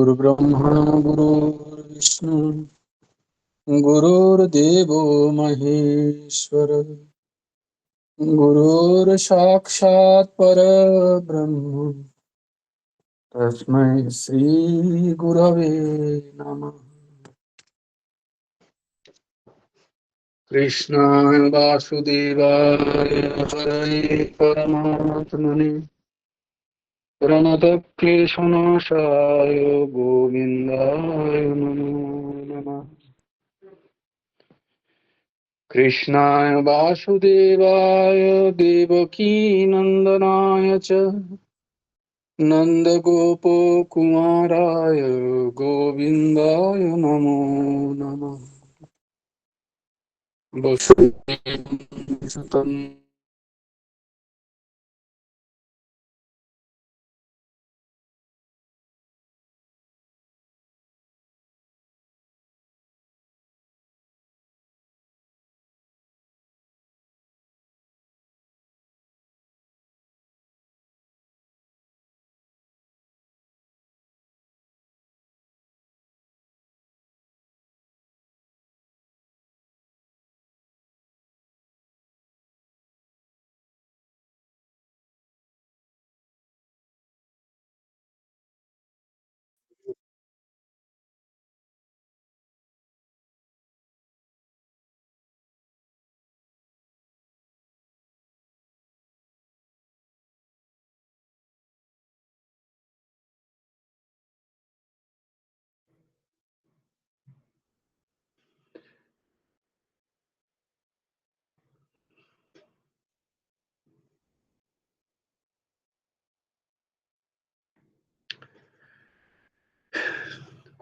गुरुर्ब्रह्मा गुरुर्विष्णु गुरुर्देवो महेश्वर गुरुर्साक्षात् परब्रह्म तस्मै श्री गुरवे नमः। कृष्णाय वासुदेवाय हरये परमात्मने प्रणतक्लेशनाशाय गोविन्दाय नमो नमः। कृष्णाय वासुदेवाय देवकीनन्दनाय च नन्दगोपकुमाराय गोविन्दाय नमो नमः। वसुदेवसुतं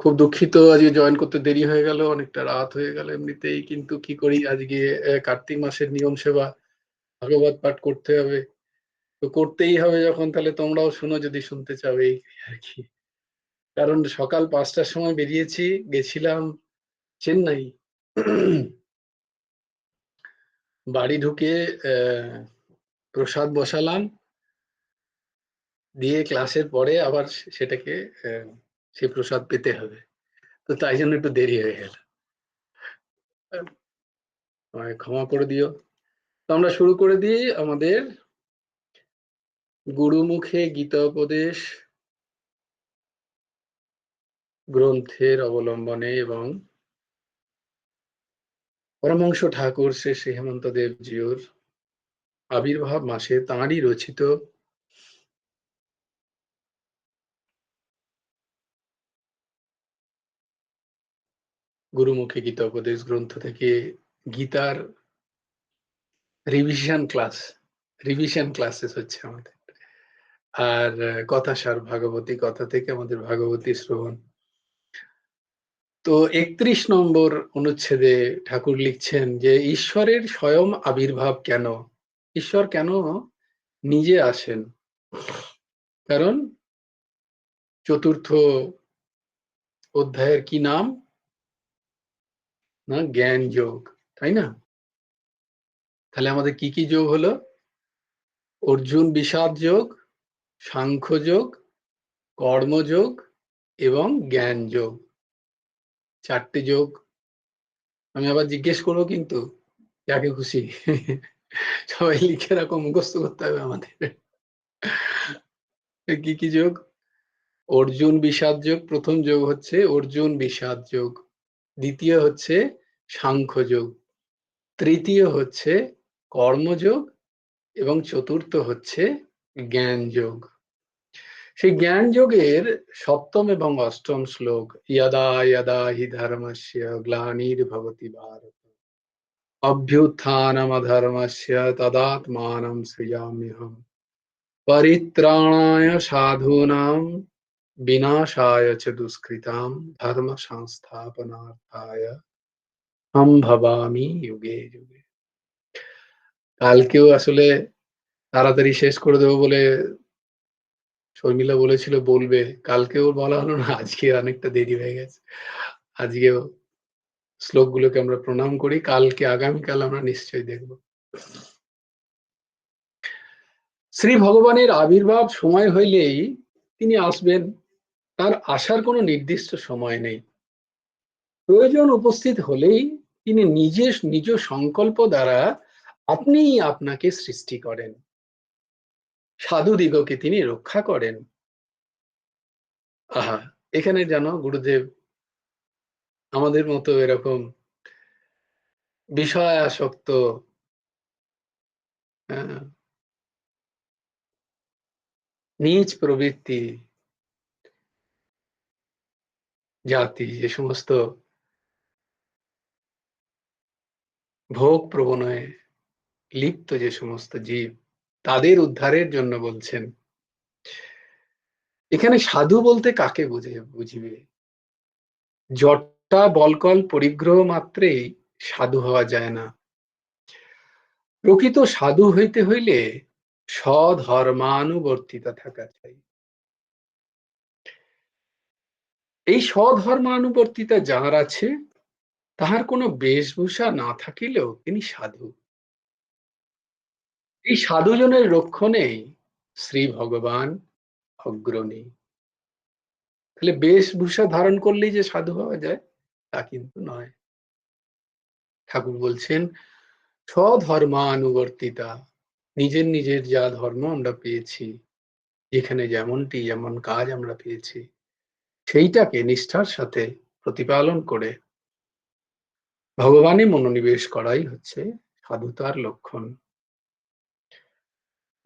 খুব দুঃখিত, আজকে জয়েন করতে দেরি হয়ে গেল, অনেকটা রাত হয়ে গেল এমনিতেই। কিন্তু কি করি, আজকে কার্তিক মাসের নিয়ম সেবা ভাগবত পাঠ করতে হবে, তো করতেই হবে যখন, তাহলে তোমরাও শুনো যদি শুনতে চাও, এই আর কি। কারণ সকাল 5টার সময় বেরিয়েছি, গেছিলাম চেন্নাই। বাড়ি ঢুকে প্রসাদ বসালাম, দিয়ে ক্লাসের পরে আবার সেটাকে সেই প্রসাদ পেতে হবে, তো তাই জন্য একটু দেরি হয়ে গেল, ক্ষমা করে দিও। তো আমরা শুরু করে দিই আমাদের গুরুমুখে গীতোপদেশ গ্রন্থের অবলম্বনে এবং পরমহংস ঠাকুর শ্রী শ্রী হেমন্ত দেব জিউর আবির্ভাব মাসে তাঁরই রচিত গুরুমুখী গীতোপদেশ গ্রন্থ থেকে গীতার রিভিশন ক্লাসেস হচ্ছে আমাদের। আর কথাসার ভাগবতী কথা থেকে আমাদের ভাগবতী শ্রবণ। তো 31 নম্বর অনুচ্ছেদে ঠাকুর লিখছেন যে ঈশ্বরের স্বয়ং আবির্ভাব কেন, ঈশ্বর কেন নিজে আসেন। কারণ চতুর্থ অধ্যায়ের কি নাম না, জ্ঞান যোগ, তাই না? তাহলে আমাদের কি কি যোগ হলো? অর্জুন বিষাদ যোগ, সাংখ্য যোগ, কর্মযোগ এবং জ্ঞান যোগ, 4টে যোগ। আমি আবার জিজ্ঞেস করবো কিন্তু, যাকে খুশি সবাই লিখে রাখো, মুখস্থ করতে হবে আমাদের। কি কি যোগ? অর্জুন বিষাদ যোগ, প্রথম যোগ হচ্ছে অর্জুন বিষাদ যোগ, দ্বিতীয় হচ্ছে সাংখ্য যোগ, তৃতীয় হচ্ছে কর্মযোগ এবং চতুর্থ হচ্ছে জ্ঞান যোগ। সেই জ্ঞান যোগের সপ্তম এবং অষ্টম শ্লোক, যদা যদা হি ধর্মস্য গ্লানির্ভবতি ভারত অভ্যুত্থানমধর্মস্য তদাত্মাनं সৃজাম্যহম পরিত্রাণায় সাধূনাং বিনাশায় চ দুষ্কৃতাম ধর্ম সংস্থাপনার্থায় হম ভবামি যুগে যুগে। কালকেও আসলে তাড়াতাড়ি শেষ করে দেবো বলে শর্মিলা বলেছিল বলবে, কালকেও বলা হলো না, আজকে অনেকটা দেরি হয়ে গেছে। আজকেও শ্লোকগুলোকে আমরা প্রণাম করি, কালকে আগামীকাল আমরা নিশ্চয়ই দেখব। শ্রী ভগবানের আবির্ভাব সময় হইলেই তিনি আসবেন, তার আসার কোনো নির্দিষ্ট সময় নেই। প্রয়োজন উপস্থিত হলেই তিনি নিজ সংকল্প দ্বারা আপনিই আপনাকে সৃষ্টি করেন, সাধুদিগকে তিনি রক্ষা করেন। আহা, এখানে যেন গুরুদেব আমাদের মতো এরকম বিষয় আসক্ত, নীচ প্রবৃত্তি জাতি, যে সমস্ত ভোগ প্রবণে লিপ্ত যে সমস্ত জীব, তাদের উদ্ধারের জন্য বলছেন। এখানে সাধু বলতে কাকে বুঝিবে? জটা বলকল পরিগ্রহ মাত্রেই সাধু হওয়া যায় না। প্রকৃত সাধু হইতে হইলে স্বধর্মানুবর্তিতা থাকা চাই। এই স্বধর্মানুবর্তিতা যাহার আছে, তাহার কোনো বেশভূষা না থাকিলেও তিনি সাধু। এই সাধুজনের রক্ষণেই শ্রী ভগবান অগ্রণী। তাহলে বেশভূষা ধারণ করলেই যে সাধু হওয়া যায় তা কিন্তু নয়। ঠাকুর বলছেন স্বধর্মানুবর্তিতা, নিজের যা ধর্ম আমরা পেয়েছি, যেখানে যেমন কাজ আমরা পেয়েছি, সেইটাকে নিষ্ঠার সাথে প্রতিপালন করে ভগবানে মনোনিবেশ করাই হচ্ছে সাধুতার লক্ষণ।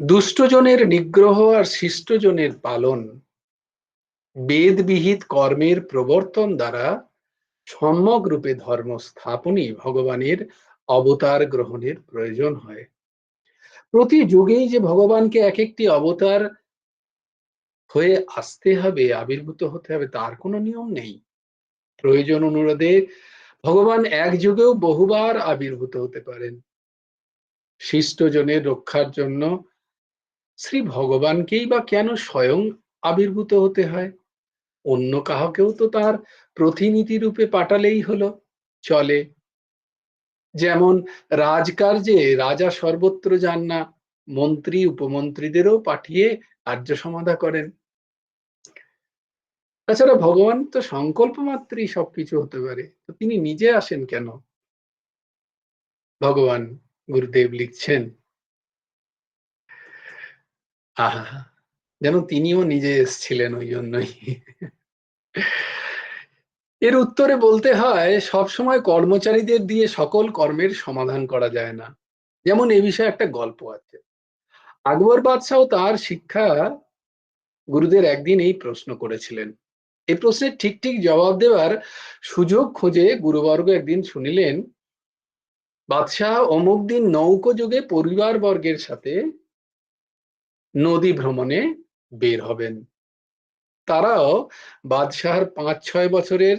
দুষ্টজনের নিগ্রহ আর শিষ্টজনের পালন, বেদবিহিত কর্মের প্রবর্তন দ্বারা সম্যক রূপে ধর্ম স্থাপনই ভগবানের অবতার গ্রহণের প্রয়োজন হয়। প্রতি যুগেই যে ভগবানকে এক একটি অবতার হয়ে আসতে হবে, আবির্ভূত হতে হবে, তার কোনো নিয়ম নেই। প্রয়োজন অনুরোধে ভগবান এক যুগেও বহুবার আবির্ভূত হতে পারেন। শিষ্টজনের রক্ষার জন্য শ্রী ভগবানকেই বা কেন স্বয়ং আবির্ভূত হতে হয়? অন্য কাহাকেও তো তার প্রতিনিধি রূপে পাঠালেই হলো, চলে। যেমন রাজকার্যে রাজা সর্বত্র যান না, মন্ত্রী উপমন্ত্রীদেরও পাঠিয়ে কার্য সমাধা করেন। তাছাড়া ভগবান তো সংকল্প মাত্রই সবকিছু হতে পারে, তো তিনি নিজে আসেন কেন? ভগবান গুরুদেব লিখছেন, আহা, যেন তিনিও নিজে এসছিলেন ওই জন্যই। এর উত্তরে বলতে হয়, সবসময় কর্মচারীদের দিয়ে সকল কর্মের সমাধান করা যায় না। যেমন এ বিষয়ে একটা গল্প আছে। আকবর বাদশাহ তার শিক্ষা গুরুদের একদিন এই প্রশ্ন করেছিলেন। এই প্রশ্নের ঠিক জবাব দেওয়ার সুযোগ খোঁজে গুরুবর্গ একদিন শুনিলেন, বাদশাহ অমুক দিন নৌকো যোগে পরিবার বর্গের সাথে নদী ভ্রমণে বের হবেন। তারাও বাদশাহর ৫-৬ বছরের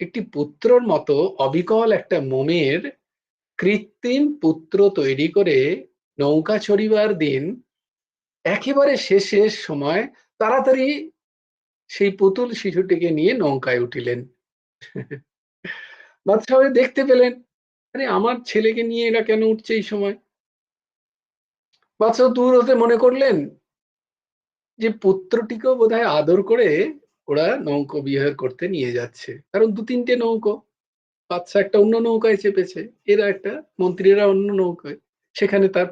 একটি পুত্রর মতো অবিকল একটা মোমের কৃত্রিম পুত্র তৈরি করে নৌকা চড়িবার দিন একেবারে শেষের সময় তাড়াতাড়ি সেই পুতুল শিশুটিকে নিয়ে নৌকায় উঠিলেন। বাদশাহ দেখতে পেলেন, আরে আমার ছেলেকে নিয়ে এরা কেন উঠছে এই সময়? বাদশাহ দূর হতে মনে করলেন যে পুত্রটিকেও বোধহয় আদর করে ওরা নৌকো বিহার করতে নিয়ে যাচ্ছে, কারণ ২-৩টে নৌকো, বাদশাহ একটা অন্য নৌকায় চেপেছে, এরা একটা, মন্ত্রীরা অন্য নৌকায়, সেখানে তার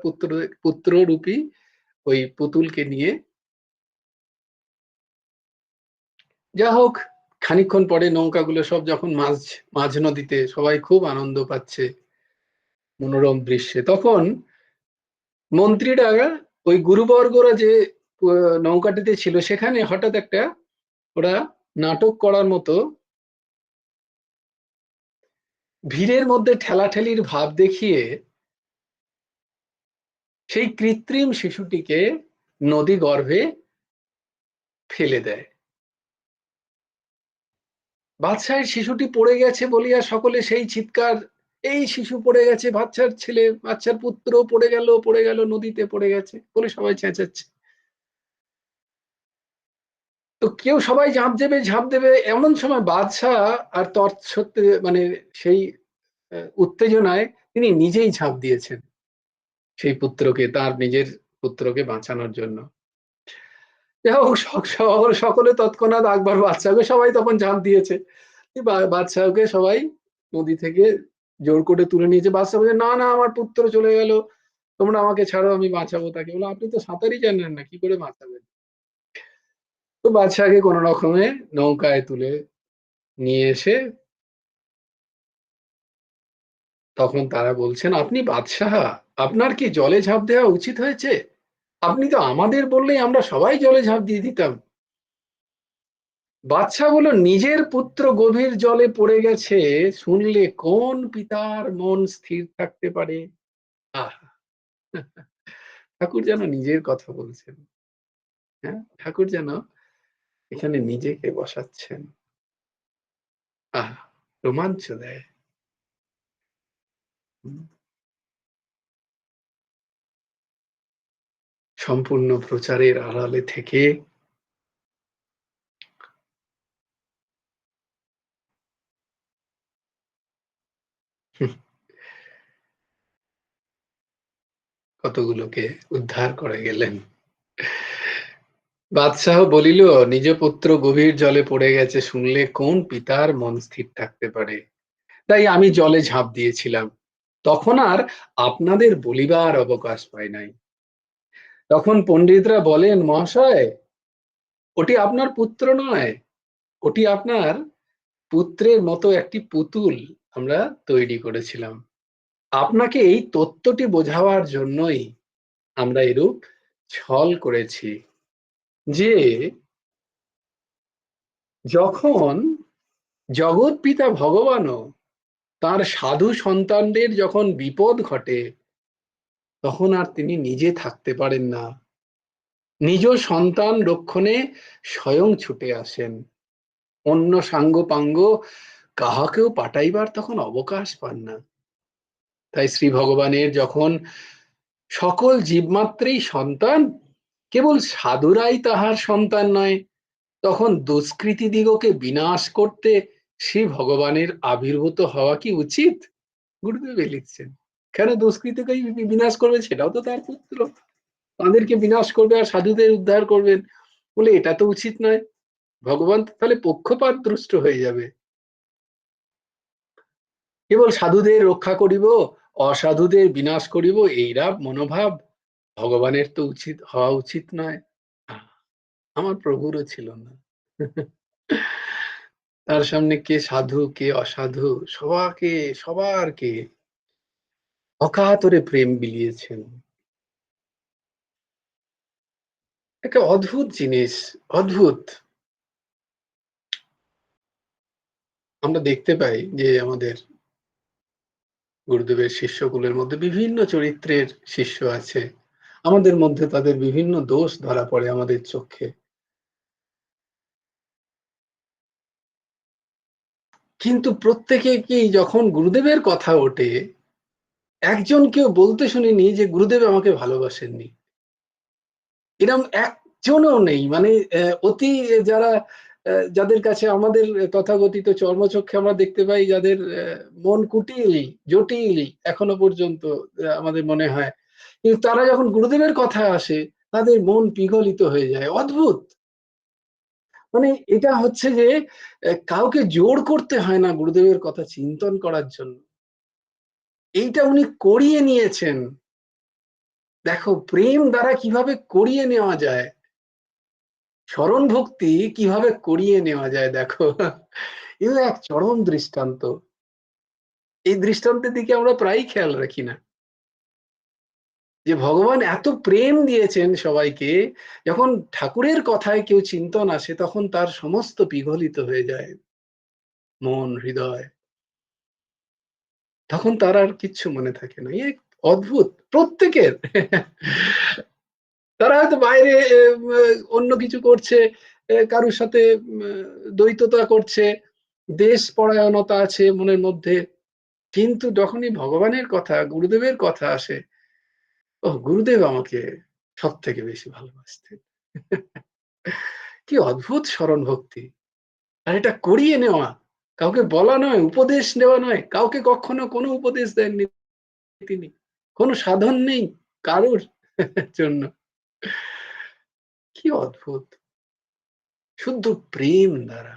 পুত্ররূপী ওই পুতুলকে নিয়ে। যা হোক, খানিকক্ষণ পরে নৌকাগুলো সব যখন মাঝ নদীতে, সবাই খুব আনন্দ পাচ্ছে মনোরম দৃশ্যে, তখন মন্ত্রীরা ওই গুরুবর্গরা যে নৌকাটিতে ছিল সেখানে হঠাৎ একটা ওরা নাটক করার মতো ভিড়ের মধ্যে ঠেলাঠেলির ভাব দেখিয়ে সেই কৃত্রিম শিশুটিকে নদী গর্ভে ফেলে দেয়। বাদশাহের শিশুটি পড়ে গেছে বলিয়া সকলে সেই চিৎকার, এই শিশু পড়ে গেছে, বাচ্চার ছেলে, বাচ্চার পুত্র পড়ে গেল নদীতে, পড়ে গেছে বলে সবাই চেঁচাচ্ছে। তো কেউ, সবাই ঝাঁপ দেবে, এমন সময় বাদশাহ আর তৎসত্ত্বে মানে সেই উত্তেজনায় তিনি নিজেই ঝাঁপ দিয়েছেন সেই পুত্রকে, তার নিজের পুত্রকে বাঁচানোর জন্য। যাই হোক সকলে তৎক্ষণাৎ আকবর বাদশাহকে সবাই তখন ঝাঁপ দিয়েছে। বাদশাহকে সবাই নদী থেকে জোর করে তুলে নিয়েছে। বাদশাহ বলছে, না না, আমার পুত্র চলে গেল, তোমরা আমাকে ছাড়ো, আমি বাঁচাবো তাকে। বলো, আপনি তো সাঁতারই জানেন না, কি করে বাঁচাবেন? তো বাদশাহকে কোন রকমে নৌকায় তুলে নিয়ে এসে তখন তারা বলছেন, আপনি বাদশাহ, আপনার কি জলে ঝাঁপ দেওয়া উচিত হয়েছে? আপনি তো আমাদের বললেই আমরা সবাই জলে ঝাঁপ দিয়ে দিতাম। বাদশাহ বলল, নিজের পুত্র গভীর জলে পড়ে গেছে শুনলে কোন পিতার মন স্থির থাকতে পারে? আহ ঠাকুর যেন নিজের কথা বলছেন। হ্যাঁ, ঠাকুর যেন এখানে নিজেকে বসাচ্ছেন। আহ রোমাঞ্চ দেয়। হুম, সম্পূর্ণ প্রচারের আড়ালে থেকে হুম, কতগুলোকে উদ্ধার করে গেলেন। বাদশাহ বলিল, নিজ পুত্র গভীর জলে পড়ে গেছে শুনলে কোন পিতার মন স্থির থাকতে পারে? তাই আমি জলে ঝাঁপ দিয়েছিলাম। তখন আর আপনাদের বলিবার অবকাশ পাই নাই। তখন পণ্ডিতরা বলেন, মহাশয়, ওটি আপনার পুত্র নয়, ওটি আপনার পুত্রের মতো একটি পুতুল আমরা তৈরি করেছিলাম। আপনাকে এই তত্ত্বটি বোঝাবার জন্যই আমরা এরূপ ছল করেছি যে, যখন জগৎ পিতা ভগবানও তার সাধু সন্তানদের যখন বিপদ ঘটে, তখন আর তিনি নিজে থাকতে পারেন না, নিজ সন্তান রক্ষণে স্বয়ং ছুটে আসেন। অন্য সাঙ্গ পাঙ্গ কাহাকেও পাঠাইবার তখন অবকাশ পান না। তাই শ্রী ভগবানের যখন সকল জীবমাত্রেই সন্তান, কেবল সাধুরাই তাহার সন্তান নয়, তখন দুষ্কৃতী দিগকে বিনাশ করতে শ্রী ভগবানের আবির্ভূত হওয়া কি উচিত? গুরুদেব লিখছেন, কেন দুষ্কৃতিকে বিনাশ করবে? সেটাও তো তার পুত্র, তাদেরকে বিনাশ করবে আর সাধুদের উদ্ধার করবেন, বলে এটা তো উচিত নয়। ভগবান তাহলে পক্ষপাত দুষ্ট হয়ে যাবে। কেবল সাধুদের রক্ষা করিব, অসাধুদের বিনাশ করিব, এইরা মনোভাব ভগবানের তো উচিত হওয়া উচিত নয়। আমার প্রভুরও ছিল না। তার সামনে কে সাধু কে অসাধু সবারকে অকাতরে প্রেম বিলিয়েছেন। একটা অদ্ভুত জিনিস, অদ্ভুত। আমরা দেখতে পাই যে আমাদের গুরুদেবের শিষ্যকুলের মধ্যে বিভিন্ন চরিত্রের শিষ্য আছে। আমাদের মধ্যে তাদের বিভিন্ন দোষ ধরা পড়ে আমাদের চোখে। কিন্তু প্রত্যেকে কি, যখন গুরুদেবের কথা ওঠে, একজন কেউ বলতে শুনিনি যে গুরুদেব আমাকে ভালোবাসেননি। এরকম একজনও নেই। মানে অতি যারা যাদের কাছে আমাদের তথাকথিত চর্মচক্ষে আমরা দেখতে পাই, যাদের মন কুটিল, জটিল এখনো পর্যন্ত আমাদের মনে হয়। কিন্তু তারা যখন গুরুদেবের কথায় আসে, তাদের মন পিঘলিত হয়ে যায়। অদ্ভুত! মানে এটা হচ্ছে যে কাউকে জোর করতে হয় না গুরুদেবের কথা চিন্তন করার জন্য। এইটা উনি করিয়ে নিয়েছেন। দেখো প্রেম দ্বারা কিভাবে করিয়ে নেওয়া যায়, শরণ ভক্তি কিভাবে করিয়ে নেওয়া যায় দেখো। এও এক চরম দৃষ্টান্ত। এই দৃষ্টান্তের দিকে আমরা প্রায়ই খেয়াল রাখি না, যে ভগবান এত প্রেম দিয়েছেন সবাইকে, যখন ঠাকুরের কথায় কেউ চিন্তন আসে তখন তার সমস্ত বিগলিত হয়ে যায় মন হৃদয়, তখন তার আর কিচ্ছু মনে থাকে না। এ অদ্ভুত প্রত্যেকের। তারা হয়তো বাইরে অন্য কিছু করছে, কারোর সাথে দ্বৈততা করছে, দেশ পরায়ণতা আছে মনের মধ্যে, কিন্তু যখনই ভগবানের কথা গুরুদেবের কথা আসে, ও গুরুদেব আমাকে সব থেকে বেশি ভালোবাসতেন। কি অদ্ভুত স্মরণ ভক্তি! আর এটা করিয়ে নেওয়া, কাউকে বলা নয়, উপদেশ নেওয়া নয়, কাউকে কখনো কোনো উপদেশ দেননি তিনি, কোনো সাধন নেই কারোর জন্য। কি অদ্ভুত! শুদ্ধ প্রেম দ্বারা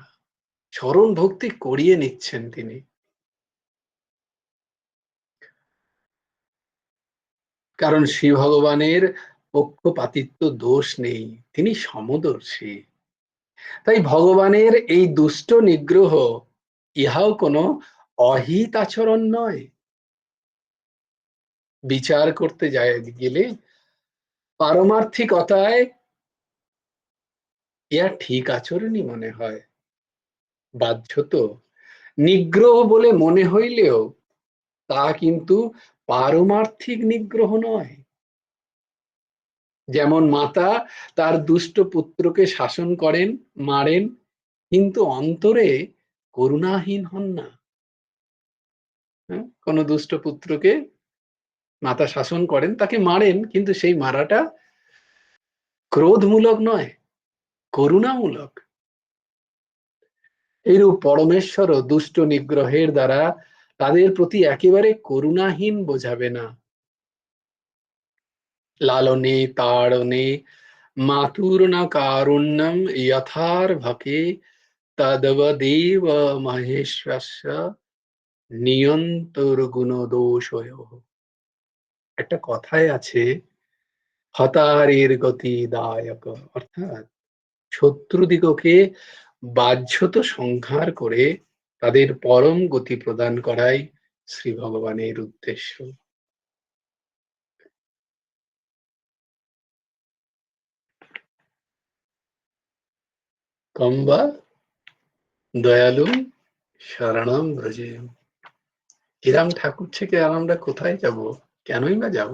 চরণ ভক্তি করিয়ে নিচ্ছেন তিনি। কারণ শ্রী ভগবানের পক্ষপাতিত্ব দোষ নেই, তিনি সমদর্শী। তাই ভগবানের এই দুষ্ট নিগ্রহ ইহাও কোনো অহিত আচরণ নয়। বিচার করতে গেলে পারমার্থিকতায় ইহা ঠিক আচরণই মনে হয়। বাহ্যত নিগ্রহ বলে মনে হইলেও তা কিন্তু পারমার্থিক নিগ্রহ নয়। যেমন মাতা তার দুষ্ট পুত্রকে শাসন করেন, মারেন, কিন্তু অন্তরে করুণাহীন হন না। কোন দুষ্ট পুত্রকে মাতা শাসন করেন, তাকে মারেন, কিন্তু সেই মারাটা ক্রোধমূলক নয়, করুণামূলক। এইরূপ পরমেশ্বরও দুষ্ট নিগ্রহের দ্বারা তাদের প্রতি একেবারে করুণাহীন বোঝাবে না। লালনে তাড়নে মাতুর্ন কারুণ্যম যথার্ভকে তদবদেব মহেশ্বস্য নিয়ন্তর্গুণদোষয়োঃ। একটা কথায় আছে, হতারের গতি দায়ক, অর্থাৎ শত্রুদিগকে বাহ্যত সংহার করে তাদের পরম গতি প্রদান করাই শ্রী ভগবানের উদ্দেশ্য। কম্বা দয়ালু শরণম ব্রজে। এরাম ঠাকুর থেকে আর আমরা কোথায় যাব, কেনই বা যাব?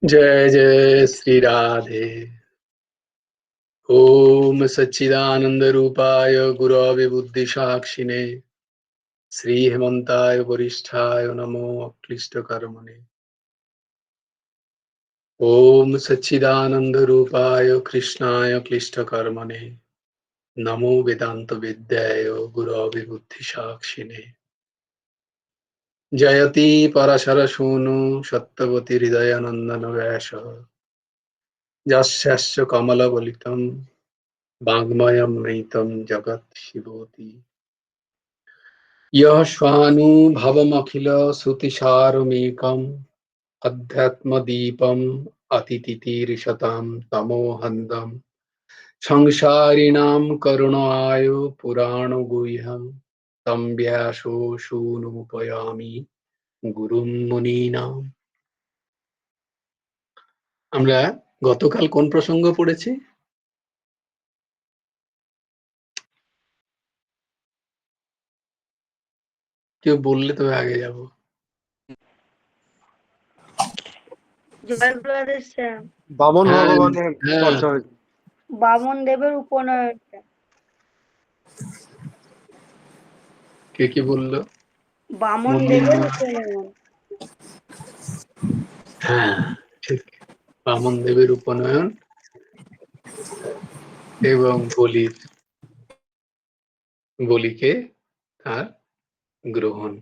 जय जय श्री राधे। ओम सच्चिदानंद रूपाय गुरवे बुद्धि साक्षिणे श्री हेमंताय वरिष्ठाय नमो अक्लिष्ट कर्मणे। ओम सच्चिदानंद रूपाय कृष्णाय क्लिष्ट कर्मणे नमो वेदांत विद्याय गुरवे बुद्धि साक्षिणे। जयति पराशर सूनु सत्यवती हृदयानंदन व्यास यस्यस्य कमलबलितं वाङ्मयमृतं जगत् शिवोति। यः स्वानुभवमखिल श्रुतिसारमेकम् अध्यात्मदीपम् अतितितीर्षतां तमोहन्दम् संसारिणां करुणाय पुराणगुह्यं तं व्यासो सूनुमुपयामि গুরুম মুনীনাম। আমরা গতকাল কোন প্রসঙ্গ পড়েছি? কেউ বললে তবে আগে যাব। বামন হ্যাঁ, ভগবানের হ্যাঁ। চর্চা হয়েছে। বামন দেবের উপনয়নটা। কে কি বললো? বামন দেবের উপনয়ন। হ্যাঁ, ঠিক। বামন দেবের উপনয়ন এবং বলিকে তার গ্রহণ,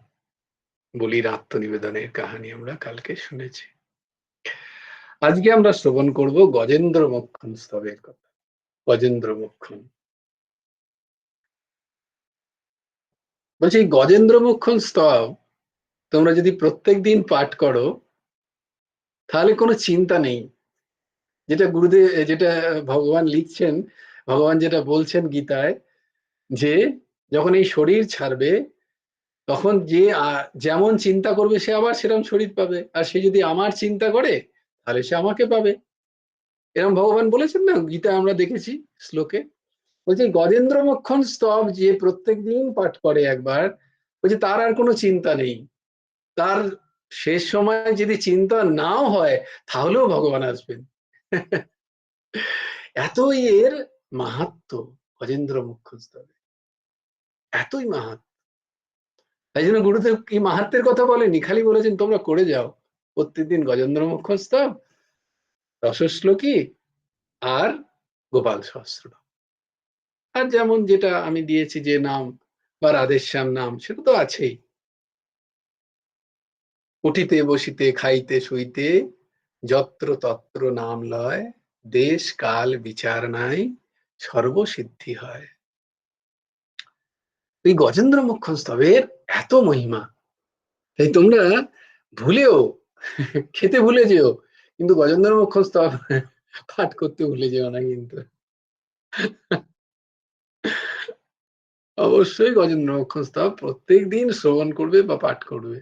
বলির আত্মনিবেদনের কাহিনী আমরা কালকে শুনেছি। আজকে আমরা শ্রবণ করব গজেন্দ্র মোক্ষণ স্তবের কথা। গজেন্দ্র মোক্ষণ বলছি, গজেন্দ্র মোক্ষণ স্তব তোমরা যদি প্রত্যেক দিন পাঠ করো তাহলে কোনো চিন্তা নেই। যেটা ভগবান লিখছেন, ভগবান যেটা বলছেন গীতায়, যে যখন এই শরীর ছাড়বে তখন যে যেমন চিন্তা করবে সে আবার সেরকম শরীর পাবে, আর সে যদি আমার চিন্তা করে তাহলে সে আমাকে পাবে। এরকম ভগবান বলেছেন না, গীতা আমরা দেখেছি শ্লোকে। বলছে গজেন্দ্র মোক্ষণ স্তব যে প্রত্যেক দিন পাঠ করে একবার, বলছে তার আর কোনো চিন্তা নেই। তার শেষ সময় যদি চিন্তা নাও হয় তাহলেও ভগবান আসবেন। এতই এর মাহাত্ম্য গজেন্দ্র মোক্ষণ স্তবে, এতই মাহাত্ম্য। তাই জন্য গুরুদেব কি মাহাত্ম্যের কথা বলেনি, খালি বলেছেন তোমরা করে যাও প্রত্যেকদিন গজেন্দ্র মোক্ষণ স্তব, রসশ্লোকী আর গোপাল সহস্র। আর যেমন যেটা আমি দিয়েছি যে নাম বা রাধেশ্যাম নাম, সেটা তো আছেই। উঠিতে বসিতে খাইতে শুইতে যত্র তত্র নাম লয়, দেশ কাল বিচার নাই, সর্বসিদ্ধি হয়। এই গজেন্দ্র মোক্ষণ স্তবের এত মহিমা, তাই তোমরা ভুলেও খেতে ভুলে যেও, কিন্তু গজেন্দ্র মোক্ষণ স্তব পাঠ করতে ভুলে যেও না। কিন্তু অবশ্যই গজেন্দ্র মোক্ষণ স্তব প্রত্যেক দিন শ্রবণ করবে বা পাঠ করবে,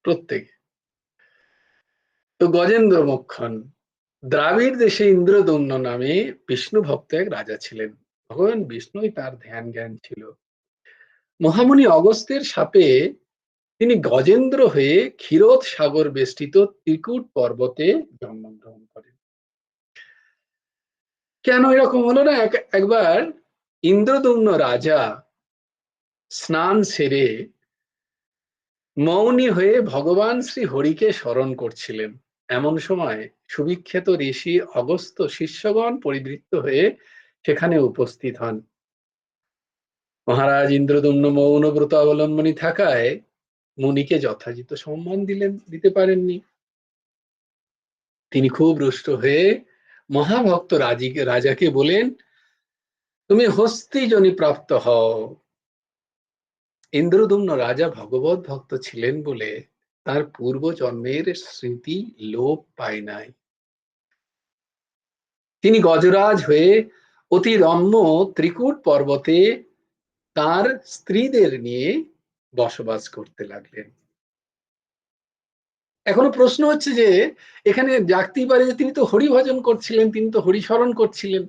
প্রত্যেকে। তো গজেন্দ্র মোক্ষণ দ্রাবিড় দেশে ইন্দ্রদম্ন নামে বিষ্ণু ভক্ত এক রাজা ছিলেন। ভগবান বিষ্ণুই তার ধ্যান জ্ঞান ছিল। মহামুনি অগস্ত্যের শাপে তিনি গজেন্দ্র হয়ে ক্ষীরোদ সাগর বেষ্টিত ত্রিকূট পর্বতে জন্মগ্রহণ করেন। কেন এরকম হলো না? একবার ইন্দ্রদম্ন রাজা স্নান সেরে মৌনী হয়ে ভগবান শ্রী হরিকে স্মরণ করছিলেন। এমন সময় সুবিখ্যাত ঋষি অগস্ত্য শিষ্যগণ পরিবৃত্ত হয়ে সেখানে উপস্থিত হন। মহারাজ ইন্দ্রদম্ন মৌন ব্রত অবলম্বনী থাকায় মুনিকে যথাযথ সম্মান দিতে পারেননি। তিনি খুব রুষ্ট হয়ে মহাভক্ত রাজাকে বলেন, তুমি হস্তি জনি প্রাপ্ত হও। ইন্দ্রদম্ন রাজা ভগবত ভক্ত ছিলেন বলে তার পূর্ব জন্মের স্মৃতি লোপ পায় নাই। তিনি গজরাজ হয়ে অতি রম্য ত্রিকূট পর্বতে তার স্ত্রীদের নিয়ে বসবাস করতে লাগলেন। এখনো প্রশ্ন হচ্ছে যে এখানে জাগতেই পারে যে তিনি তো হরি ভজন করছিলেন, তিনি তো হরি স্মরণ করছিলেন,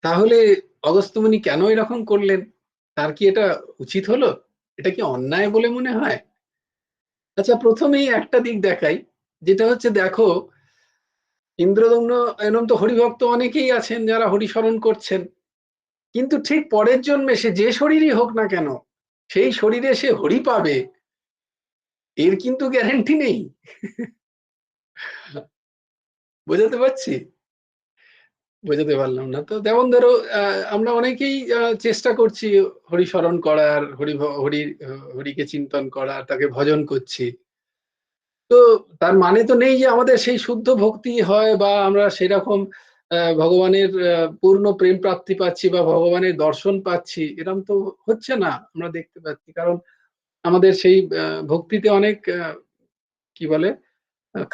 তাহলে অগস্ত্যমুনি কেন এরকম করলেন? তার কি এটা উচিত হলো? এটা কি অন্যায় বলে মনে হয়? আচ্ছা, প্রথমেই একটা দিক দেখাই, যেটা হচ্ছে দেখো ইন্দ্রদম্ন এরকম তো হরিভক্ত অনেকেই আছেন যারা হরি স্মরণ করছেন, কিন্তু ঠিক পরের জন্মে সে যে শরীরই হোক না কেন সেই শরীরে সে হরি পাবে এর কিন্তু গ্যারান্টি নেই। বোঝাতে পারছি? বোঝাতে পারলাম না তো? যেমন ধরো আমরা অনেকেই চেষ্টা করছি হরি স্মরণ করার, হরিকে চিন্তন করার, তাকে ভজন করছি, তো তার মানে তো নেই যে আমাদের সেই শুদ্ধ ভক্তি হয় বা আমরা সেরকম ভগবানের পূর্ণ প্রেম প্রাপ্তি পাচ্ছি বা ভগবানের দর্শন পাচ্ছি, এরকম তো হচ্ছে না। আমরা দেখতে পাচ্ছি, কারণ আমাদের সেই ভক্তিতে অনেক কি বলে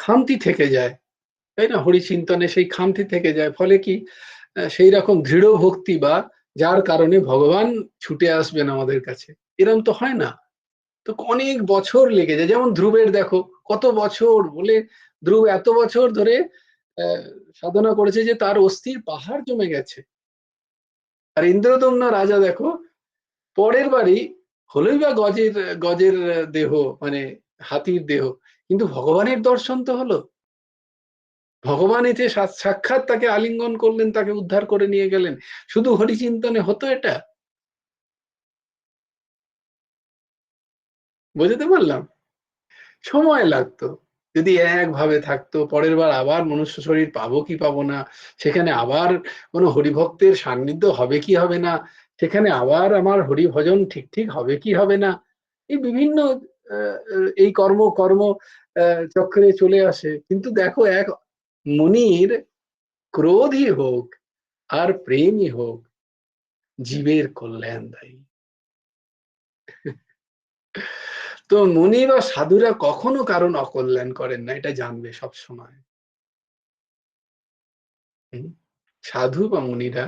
খামতি থেকে যায়, তাই না? হরি চিন্তনে সেই খামতি থেকে যায়, ফলে কি সেই রকম দৃঢ় ভক্তি বা যার কারণে ভগবান ছুটে আসবেন আমাদের কাছে, এরকম তো হয় না। তো অনেক বছর লেগে যায়। যেমন ধ্রুবের দেখো কত বছর বলে, ধ্রুব এত বছর ধরে সাধনা করেছে যে তার অস্থির পাহাড় জমে গেছে। আর ইন্দ্রদম্ন রাজা দেখো পরের বাড়ি হলোই বা গজের গজের দেহ, মানে হাতির দেহ, কিন্তু ভগবানের দর্শন তো হলো। ভগবান এসে সাক্ষাৎ তাকে আলিঙ্গন করলেন, তাকে উদ্ধার করে নিয়ে গেলেন। শুধু হরিচিন্তনে হতো এটা? বুঝতে পারলাম? সময় লাগতো। যদি একভাবে থাকতো, পরের বার আবার মনুষ্য শরীর পাবো কি পাবো না, সেখানে আবার কোনো হরিভক্তের সান্নিধ্য হবে কি হবে না, সেখানে আবার আমার হরি ভজন ঠিক ঠিক হবে কি হবে না, এই বিভিন্ন এই কর্ম কর্ম চক্রে চলে আসে। কিন্তু দেখো এক মুনির ক্রোধই হোক আর প্রেমই হোক, জীবের কল্যাণ দায়ী। তো মুনি বা সাধুরা কখনো কারণ অকল্যাণ করেন না, এটা জানবে সব সময়। সাধু বা মুনিরা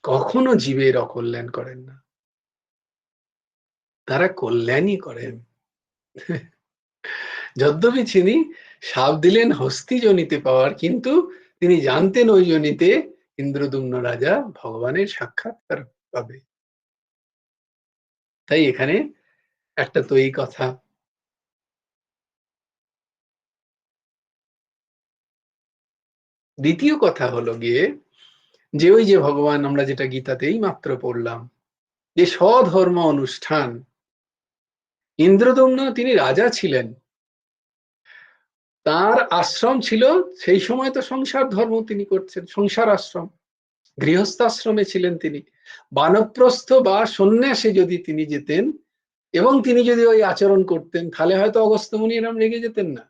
কখনো জীবের অকল্যাণ করেন না, তারা কল্যাণই করেন। যদ্যপি তিনি শাপ দিলেন হস্তি জনিতে পাওয়ার, কিন্তু তিনি জানতেন ওই জনিতে ইন্দ্রদম্ন রাজা ভগবানের সাক্ষাৎকার পাবে। তাই এখানে একটা তো এই কথা। দ্বিতীয় কথা হলো গিয়ে যে ওই যে ভগবান, আমরা যেটা গীতাতেই মাত্র পড়লাম, যে স্বধর্ম অনুষ্ঠান, ইন্দ্রদম্ন তিনি রাজা ছিলেন, তার আশ্রম ছিল, সেই সময় তো সংসার ধর্ম তিনি করছেন, সংসার আশ্রম, গৃহস্থাশ্রমে ছিলেন তিনি। বানপ্রস্থ বা সন্ন্যাসে যদি তিনি যেতেন, এবং তিনি যদি ওই আচরণ করতেন তাহলে হয়তো অগস্ত্য মুনি এরম রেগে যেতেন না।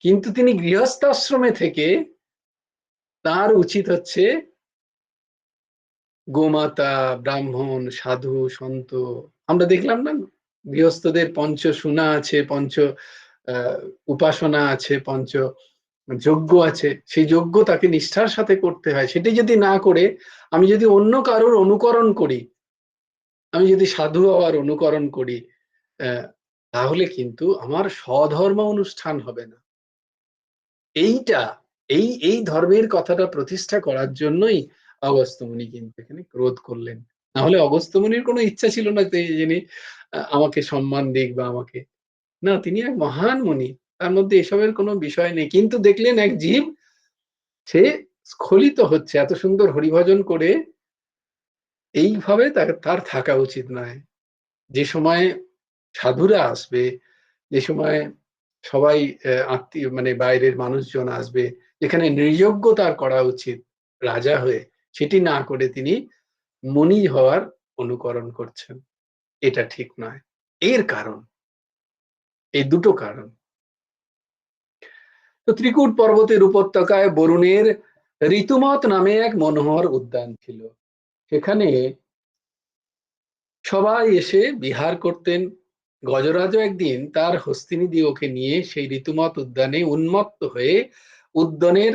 কিন্তু তিনি গৃহস্থাশ্রমে থেকে তার উচিত হচ্ছে গোমাতা, ব্রাহ্মণ, সাধু, সন্ত, আমরা দেখলাম না গৃহস্থদের পঞ্চ সুনা আছে, পঞ্চ উপাসনা আছে, পঞ্চ যজ্ঞ আছে, সেই যজ্ঞ তাকে নিষ্ঠার সাথে করতে হয়। সেটি যদি না করে আমি যদি অন্য কারোর অনুকরণ করি, আমি যদি সাধু হওয়ার অনুকরণ করি, তাহলে কিন্তু আমার স্বধর্ম অনুষ্ঠান হবে না। এইটা এই ধর্মের কথাটা প্রতিষ্ঠা করার জন্যই অগস্ত্য মুনি কিন্তু এখানে ক্রোধ করলেন। না হলে অগস্ত্য মুনির কোনো ইচ্ছা ছিল না যে যিনি আমাকে সম্মান দিক বা আমাকে, না, তিনি এক মহান মুনি, তার মধ্যে এসবের কোনো বিষয় নেই। কিন্তু দেখলেন এক জীব সে স্খলিত হচ্ছে, এত সুন্দর হরিভজন করে, এইভাবে তার থাকা উচিত নয়। যে সময় সাধুরা আসবে, যে সময় সবাই আত্মীয় মানে বাইরের মানুষজন আসবে, যেখানে নির্যজ্ঞ তার করা উচিত রাজা হয়ে, সেটি না করে তিনি মুনি হওয়ার অনুকরণ করছেন। এটা ঠিক নয়। এর কারণ, এই দুটো কারণ। তো ত্রিকূট পর্বতের উপত্যকায় বরুণের ঋতুমত নামে এক মনোহর উদ্যান ছিল। সেখানে সবাই এসে বিহার করতেন। গজরাজও একদিন তার হস্তিনীদিগকে নিয়ে সেই ঋতুমত উদ্যানে উন্মত্ত হয়ে উদ্যানের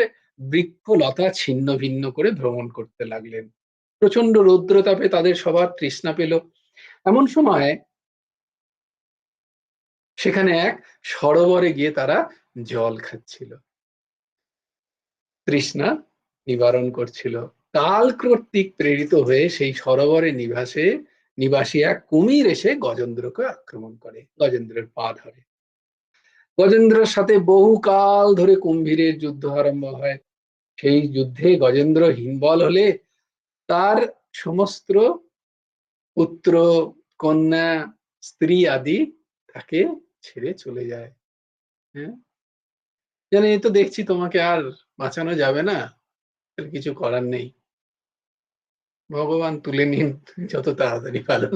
বৃক্ষলতা ছিন্ন ভিন্ন করে ভ্রমণ করতে লাগলেন। প্রচন্ড রৌদ্রতাপে তাদের সবার তৃষ্ণা পেল। এমন সময় সেখানে এক সরোবরে গিয়ে তারা জল খাচ্ছিল, তৃষ্ণা নিবারণ করছিল। কাল কর্তৃক প্রেরিত হয়ে সেই সরোবরে নিবাসী এক কুমির এসে গজেন্দ্রকে আক্রমণ করে, গজেন্দ্রের পা ধরে। গজেন্দ্রের সাথে বহুকাল ধরে কুম্ভীরের যুদ্ধ আরম্ভ হয়। সেই যুদ্ধে গজেন্দ্র হীনবল হলে তার সমস্ত পুত্র, কন্যা, স্ত্রী আদি তাকে ছেড়ে চলে যায়। হ্যাঁ, জানি এই তো দেখছি তোমাকে আর বাঁচানো যাবে না, কিছু করার নেই, ভগবান তুলে নিন, যত তাড়াতাড়ি পারেন।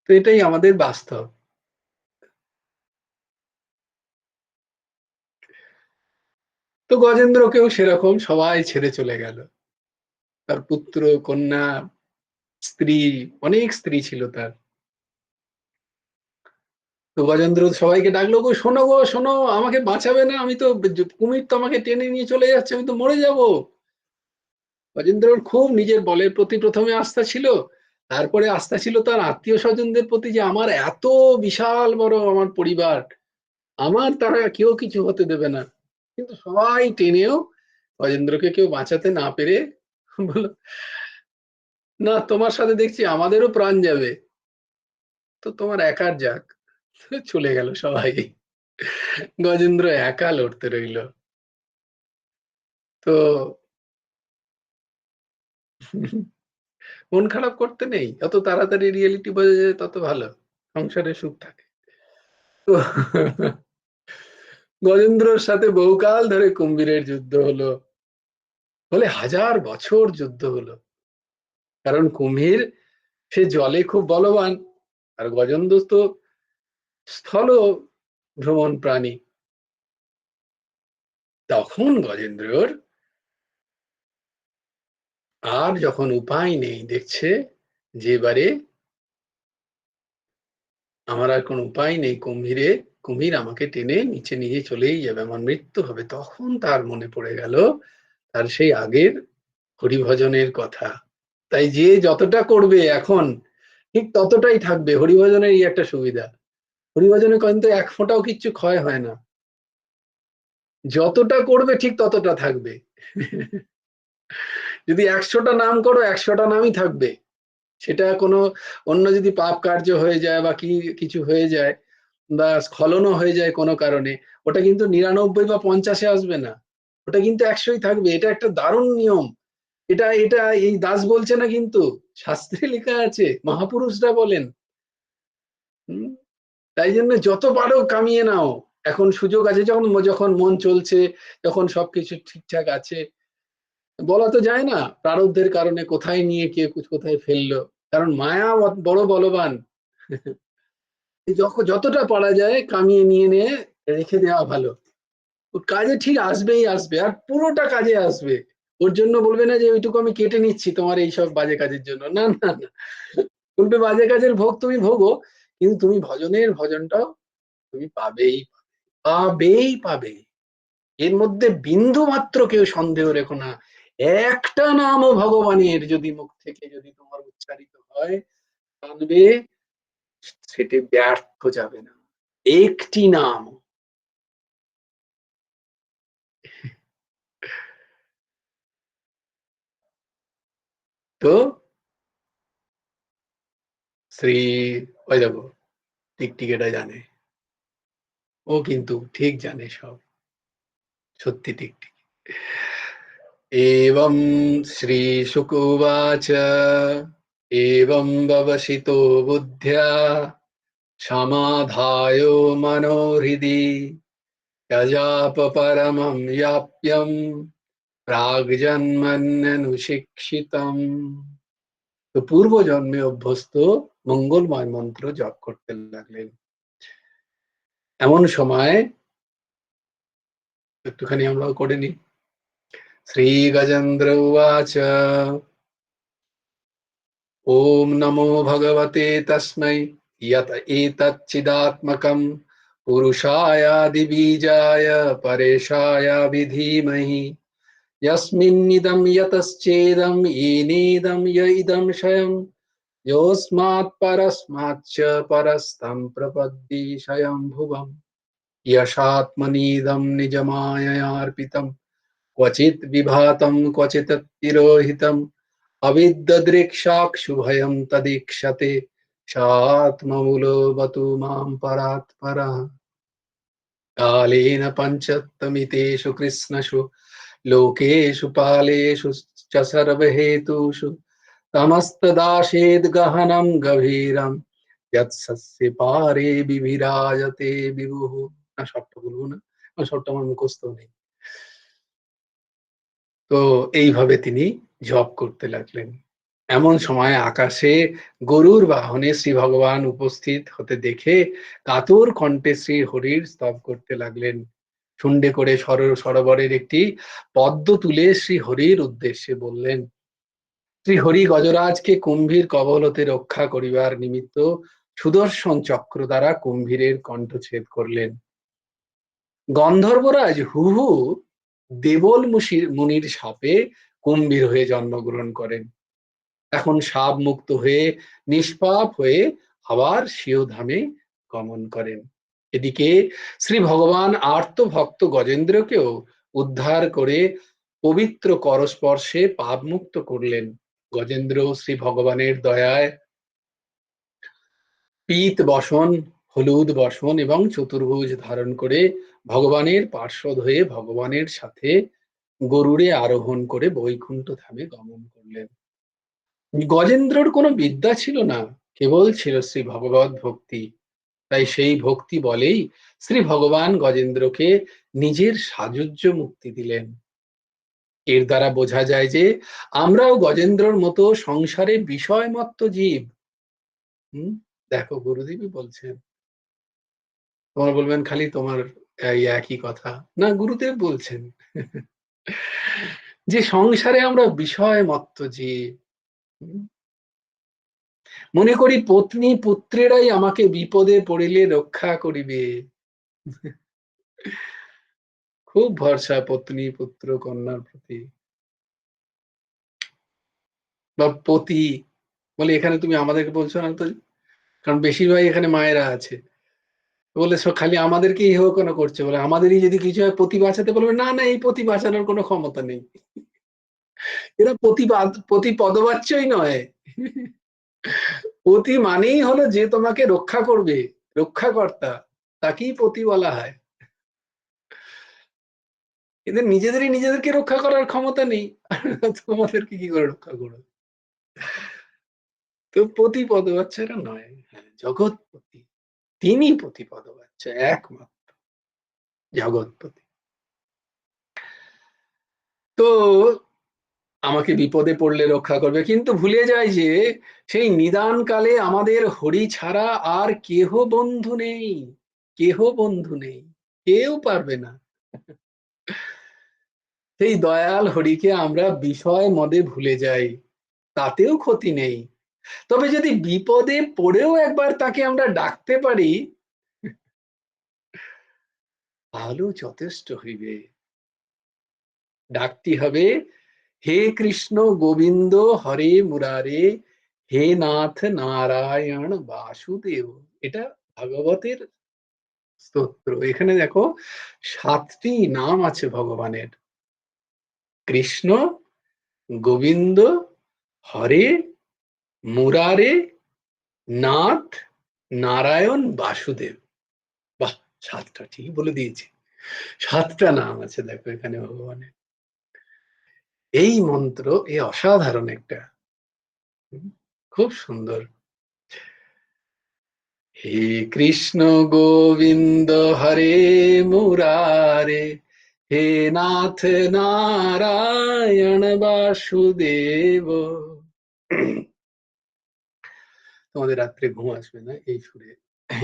তো এটাই আমাদের বাস্তব। তো গজেন্দ্রকেও সেরকম সবাই ছেড়ে চলে গেল। তার পুত্র, কন্যা, স্ত্রী, অনেক স্ত্রী ছিল তার। তো গজেন্দ্র সবাইকে ডাকলো, গো শোনো, গো শোনো, আমাকে বাঁচাবে না, আমি তো, কুমির তো আমাকে টেনে নিয়ে চলে যাচ্ছে, আমি তো মরে যাব। গজেন্দ্রর খুব নিজের বলের প্রতি প্রথমে আস্থা ছিল, তারপরে আস্থা ছিল তার আত্মীয় স্বজনদের প্রতি, যে আমার এত বিশাল বড় আমার পরিবার, আমার তারা কেউ কিছু হতে দেবে না। কিন্তু সবাই টেনেও গজেন্দ্রকে কেউ বাঁচাতে না পেরে বলল, না, তোমার সাথে দেখছি আমাদেরও প্রাণ যাবে, তো তোমার একার যাক। চলে গেল সবাই, গজেন্দ্র একা লড়তে রইল। তো মন খারাপ করতে নেই, যত তাড়াতাড়ি রিয়েলিটি বোঝা যায় তত ভালো, সংসারে সুখ থাকে। তো গজেন্দ্রর সাথে বহুকাল ধরে কুম্ভীরের যুদ্ধ হলো, বলে 1000 বছর যুদ্ধ হলো। কারণ কুম্ভীর সে জলে খুব বলবান, আর গজেন্দ্র তো স্থল ভ্রমণ প্রাণী। তখন গজেন্দ্রর আর যখন উপায় নেই, দেখছে যে এবারে আমার আর কোনো উপায় নেই, কুম্ভীর আমাকে টেনে নিচে নিয়ে চলেই যাবে, আমার মৃত্যু হবে, তখন তার মনে পড়ে গেল তার সেই আগের হরিভজনের কথা। তাই যে যতটা করবে এখন ঠিক ততটাই থাকবে। হরিভজনের এই একটা সুবিধা, হরিভজনে কিন্তু এক ফোঁটাও কিচ্ছু ক্ষয় হয় না, যতটা করবে ঠিক ততটা থাকবে। যদি 100টা নাম করো, 100টা নামই থাকবে। সেটা কোনো অন্য যদি পাপ কার্য হয়ে যায় বা কিছু হয়ে যায় বা স্খলনও হয়ে যায় কোনো কারণে, ওটা কিন্তু 99 বা 50-এ আসবে না, ওটা কিন্তু 100ই থাকবে। এটা একটা দারুণ নিয়ম। এটা এটা এই দাস বলছে না, কিন্তু শাস্ত্রে লেখা আছে, মহাপুরুষরা বলেন। তাই জন্য যত পারো কামিয়ে নাও, এখন সুযোগ আছে, যখন মন চলছে, যখন সবকিছু ঠিকঠাক আছে। বলা তো যায় না প্রারব্ধের কারণে কোথায় নিয়ে কে কোথায় ফেললো, কারণ মায়া বড় বলবান। যতটা পারা যায় কামিয়ে নিয়ে রেখে দেওয়া ভালো। ও কাজে ঠিক আসবেই আসবে, আর পুরোটা কাজে আসবে। ওর জন্য বলবে না যে ওইটুকু আমি কেটে নিচ্ছি তোমার এইসব বাজে কাজের জন্য, না না না। বলবে বাজে কাজের ভোগ তুমি ভোগো, কিন্তু তুমি ভজনের ভজনটাও তুমি পাবেই পাবেই পাবে। এর মধ্যে বিন্দু মাত্র কেউ সন্দেহ রেখো না। একটা নামও ভগবানের যদি মুখ থেকে যদি তোমার উচ্চারিত হয়, জানবে সেটি ব্যর্থ যাবে না। একটি নাম। তো শ্রী, ওই দেখো টিকটিকিটা জানে, ও কিন্তু ঠিক জানে সব, সত্যি টিকটিকি। एवं श्रीशुक उवाच एवं ववसितो बुद्ध्या समाधाय मनोहृदि त्यजाप परमं याप्यं प्राग्जन्मन्यनुशिक्षितम्। তো পূর্ব জন্মে অভ্যস্ত মঙ্গলময় মন্ত্র জপ করতে লাগলেন। এমন সময় একটুখানি আমরাও করে নি। শ্রী গজেন্দ্র উবাচ ओम नमो भगवते तस्मै यत एतच्चिदात्मकं पुरुषायादिबीजाय परेशाय विधीमहि यस्मिन्निदं यतश्चेदं येनेदं य इदं स्वयं योऽस्मात् परस्माच्च परस्तं प्रपद्ये स्वयं भुवम् यशात्मनीदं निजमाययार्पितं क्वचित् विभातं क्वचित् तिरोहितम् अविद्दृक्साक्षुभयं तदीक्षते सात्ममूलो मां परात् परः कालेन पञ्चत्वमितेषु कृष्णषु लोकेषु पालेषु च सर्वहेतुषु तमस्तदाशेद्गहनं गभीरं यत्सस्य पारे বিবিরাজতে বিভুঃ। না সবটা বলবো না, সবটা আমার মুখস্থ নেই। তো এইভাবে তিনি জপ করতে লাগলেন। এমন সময় আকাশে গরুর বাহনে শ্রী ভগবান উপস্থিত হতে দেখে কাতর কণ্ঠে শ্রী হরির স্তব করতে লাগলেন। শুন্ডে করে সরোবরের একটি পদ্ম তুলে শ্রী হরির উদ্দেশ্যে বললেন। শ্রী হরি গজরাজকে কুম্ভীর কবল হতে রক্ষা করিবার নিমিত্ত সুদর্শন চক্র দ্বারা কুম্ভীরের কণ্ঠচ্ছেদ করলেন। গন্ধর্বরাজ হুহু দেবল মুনির সাপে কুম্ভীর হয়ে জন্মগ্রহণ করেন। এখন সাপ মুক্ত হয়ে নিষ্পাপ হয়ে আবার স্বীয় ধামে গমন করেন। এদিকে শ্রী ভগবান আর্ত ভক্ত গজেন্দ্রকেও উদ্ধার করে পবিত্র করস্পর্শে পাপ মুক্ত করলেন। গজেন্দ্র শ্রী ভগবানের দয়ায় পীত বসন, হলুদ বসন এবং চতুর্ভুজ ধারণ করে ভগবানের পার্শ্বদ হয়ে ভগবানের সাথে গরুড়ে আরোহণ করে বৈকুণ্ঠ ধামে গমন করলেন। গজেন্দ্রর কোনো বিদ্যা ছিল না, কেবল ছিল শ্রী ভগবত ভক্তি। তাই সেই ভক্তি বলেই শ্রী ভগবান গজেন্দ্রকে নিজের সাযুজ্য মুক্তি দিলেন। এর দ্বারা বোঝা যায় যে আমরাও গজেন্দ্রর মতো সংসারে বিষয়মত্ত জীব। দেখো গুরুদেবই বলছেন। তোমরা বলবেন খালি তোমার এই একই কথা, না গুরুদেব বলছেন যে সংসারে আমরা বিষয়মত্ত জীব। মনে করি পত্নী পুত্রেরাই আমাকে বিপদে পড়িলে রক্ষা করিবে। খুব ভরসা পত্নী পুত্র কন্যার প্রতি, বা পতি বলে। এখানে তুমি আমাদেরকে বলছো না তো, কারণ বেশিরভাগ এখানে মায়েরা আছে। বলে খালি আমাদেরকেই ইহ কেন করছে, বলে আমাদেরই যদি কিছু হয় পতি বাঁচাতে বলবে, না না এই পতি বাঁচানোর কোনো ক্ষমতা নেই। এরা পতি পদবাচ্যই নয়। পতি মানেই হলো যে তোমাকে রক্ষা করবে, রক্ষাকর্তা, তাকেই পতি বলা হয়। এদের নিজেদেরকে রক্ষা করার ক্ষমতা নেই, তোমাদেরকে কি করে রক্ষা করবে। তো পতি পদবাচ্যরা নয়, জগৎপতি, তিনি পতি পদবাচ্য, একমাত্র জগৎপতি। তো আমাকে বিপদে পড়লে রক্ষা করবে, কিন্তু ভুলে যায় যে সেই নিদান কালে আমাদের হরি ছাড়া আর কেহ বন্ধু নেই, কেহ বন্ধু নেই, কেউ পারবে না। সেই দয়াল হরিকে আমরা বিষয় মদে ভুলে যাই, তাতেও ক্ষতি নেই। তবে যদি বিপদে পড়েও একবার তাকে আমরা ডাকতে পারি, তাহলেও যথেষ্ট হইবে। ডাকতে হবে, হে কৃষ্ণ গোবিন্দ হরে মুরারে, হে নাথ নারায়ণ বাসুদেব। এটা ভাগবতের স্তোত্র। এখানে দেখো 7টি নাম আছে ভগবানের: কৃষ্ণ, গোবিন্দ, হরে, মুরারে, নাথ, নারায়ণ, বাসুদেব। বাহ, 7টা ঠিক বলে দিয়েছি। 7টা নাম আছে দেখো এখানে ভগবানের। এই মন্ত্র অসাধারণ একটা, খুব সুন্দর। হে কৃষ্ণ গোবিন্দ হরে মুরারে, হে নাথ নারায়ণ বাসুদেব। তোমাদের রাত্রে ঘুম আসবে না এই সুরে,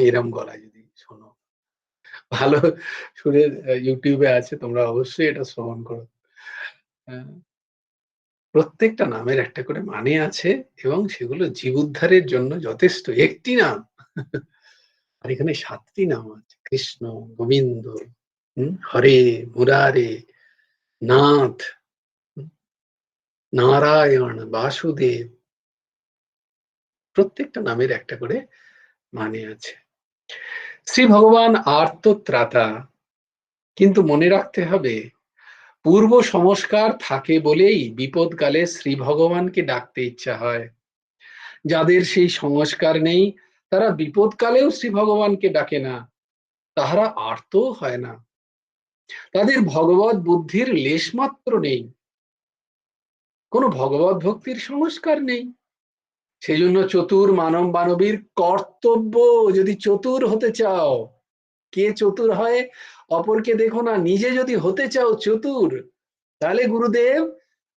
এরম গলায় যদি শোনো। ভালো সুরের ইউটিউবে আছে, তোমরা অবশ্যই এটা শ্রবণ করো। প্রত্যেকটা নামের একটা করে মানে আছে এবং সেগুলো জীব উদ্ধারের জন্য যথেষ্ট। একটি নাম, আর এখানে 7টি নাম আছে: কৃষ্ণ, গোবিন্দ, হরে, মুরারে, নাথ, নারায়ণ, বাসুদেব। প্রত্যেকটা নামের একটা করে মানে আছে। শ্রী ভগবান আর্তত্রাতা, কিন্তু মনে রাখতে হবে পূর্ব সংস্কার থাকে বলেই বিপদকালে শ্রী ভগবানকে ডাকতে ইচ্ছা হয়। যাদের সেই সংস্কার নেই তারা বিপদকালেও শ্রী ভগবানকে ডাকে না, তাহারা আর্তও হয় না। তাদের ভগবত বুদ্ধির লেশমাত্র নেই, কোনো ভগবত ভক্তির সংস্কার নেই। সেই জন্য চতুর মানব মানবীর কর্তব্য, যদি চতুর হতে চাও, কে চতুর হয় অপরকে দেখো না, নিজে যদি হতে চাও চতুর, তাহলে গুরুদেব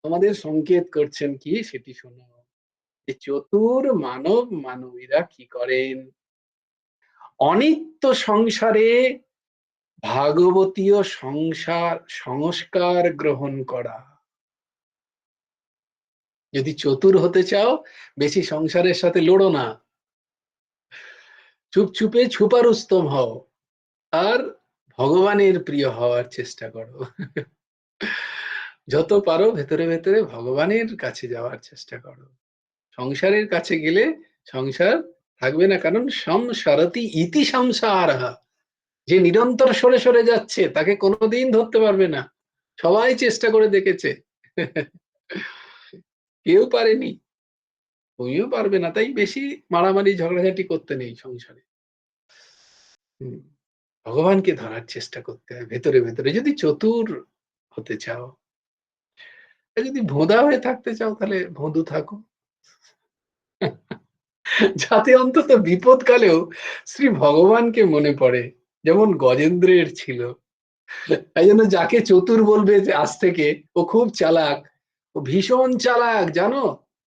আমাদের সংকেত করছেন কি সেটি শোনো। চতুর মানব মানবীরা কি করেন? অনিত্য সংসারে ভাগবতীয় সংস্কার গ্রহণ করা। যদি চতুর হতে চাও, বেশি সংসারের সাথে লড়ো না, চুপচুপে ছুপারুস্তম হও, আর ভগবানের প্রিয় হওয়ার চেষ্টা করো। যত পারো ভেতরে ভেতরে ভগবানের কাছে যাওয়ার চেষ্টা করো। সংসারের কাছে গেলে সংসার থাকবে না, কারণ সংসারতি ইতি সংসার। যে নিরন্তর সরে সরে যাচ্ছে তাকে কোনোদিন ধরতে পারবে না। সবাই চেষ্টা করে দেখেছে, কেউ পারেনি, তুমিও পারবে না। তাই বেশি মারামারি ঝগড়াঝাটি করতে নেই সংসারে। ভগবানকে ধরার চেষ্টা করতে হয় ভেতরে ভেতরে, যদি চতুর হতে চাও। যদি ভোঁদা হয়ে থাকতে চাও তাহলে ভোঁদু থাকো, যাতে অন্তত বিপদকালেও শ্রী ভগবানকে মনে পড়ে, যেমন গজেন্দ্রের ছিল। তাই জন্য যাকে চতুর বলবে যে আজ থেকে, ও খুব চালাক, ও ভীষণ চালাক, জানো,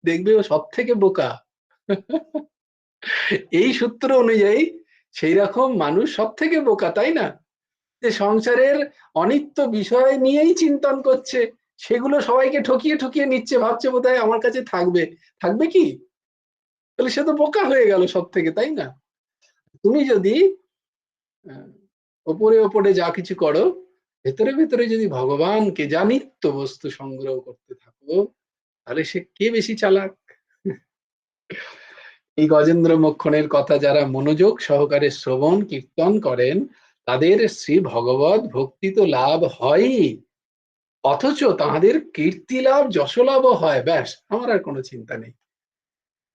দেখবে ও সব থেকে বোকা। এই সূত্র অনুযায়ী সেই রকম মানুষ সব থেকে বোকা, তাই না? যে সংসারের অনিত্য বিষয় নিয়েই চিন্তন করছে, সেগুলো সবাইকে ঠকিয়ে ঠকিয়ে নিচ্ছে, ভাবছে বোধহয় আমার কাছে থাকবে। থাকবে কি? তাহলে সে তো বোকা হয়ে গেল সব থেকে, তাই না? তুমি যদি ওপরে ওপরে যা কিছু করো, ভেতরে ভেতরে যদি ভগবানকে, যা নিত্য বস্তু সংগ্রহ করতে থাকো, তাহলে সে কে বেশি চালাক? এই গজেন্দ্র মোক্ষণের কথা যারা মনোযোগ সহকারে শ্রবণ কীর্তন করেন, তাদের শ্রী ভগবত ভক্তি তো লাভ হয়ই, অথচ তাহাদের কীর্তি লাভ যশ লাভও হয়। ব্যাস, আমার আর কোনো চিন্তা নেই,